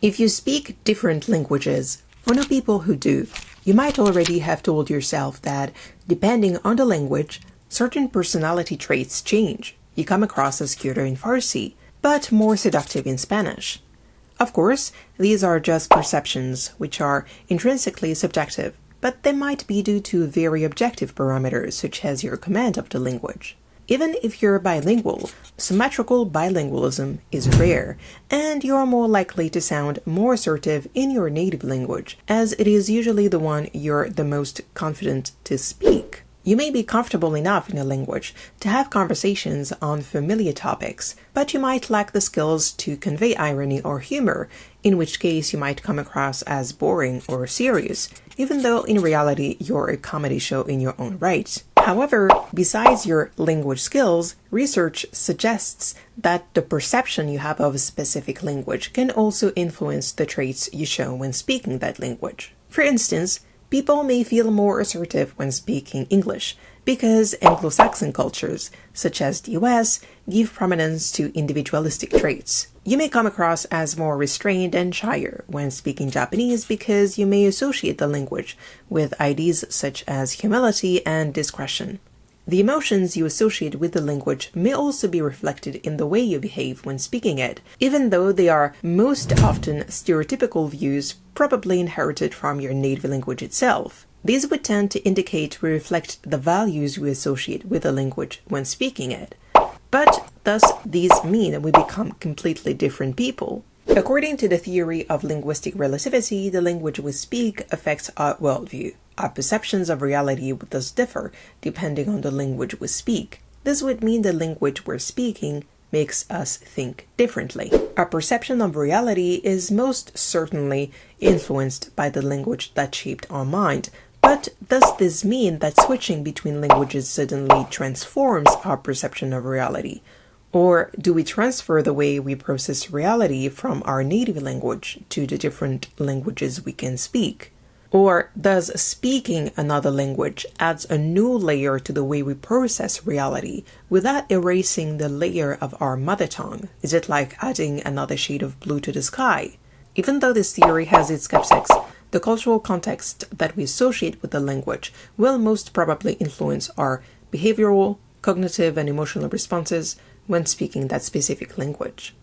If you speak different languages, or know people who do, you might already have told yourself that, depending on the language, certain personality traits change. You come across as cuter in Farsi, but more seductive in Spanish. Of course, these are just perceptions, which are intrinsically subjective, but they might be due to very objective parameters such as your command of the language. Even if you're bilingual, symmetrical bilingualism is rare, and you're more likely to sound more assertive in your native language, as it is usually the one you're the most confident to speak. You may be comfortable enough in a language to have conversations on familiar topics, but you might lack the skills to convey irony or humor, in which case you might come across as boring or serious, even though in reality you're a comedy show in your own right. However, besides your language skills, research suggests that the perception you have of a specific language can also influence the traits you show when speaking that language. For instance, people may feel more assertive when speaking English because Anglo-Saxon cultures, such as the US, give prominence to individualistic traits. You may come across as more restrained and shyer when speaking Japanese because you may associate the language with ideas such as humility and discretion. The emotions you associate with the language may also be reflected in the way you behave when speaking it, even though they are most often stereotypical views probably inherited from your native language itself. These would tend to indicate we reflect the values we associate with the language when speaking it. But thus these mean we become completely different people. According to the theory of linguistic relativity, the language we speak affects our worldview. Our perceptions of reality would thus differ depending on the language we speak. This would mean the language we're speaking makes us think differently. Our perception of reality is most certainly influenced by the language that shaped our mind. But does this mean that switching between languages suddenly transforms our perception of reality? Or do we transfer the way we process reality from our native language to the different languages we can speak? Or does speaking another language adds a new layer to the way we process reality without erasing the layer of our mother tongue? Is it like adding another shade of blue to the sky? Even though this theory has its skeptics, the cultural context that we associate with the language will most probably influence our behavioral, cognitive, and emotional responses when speaking that specific language.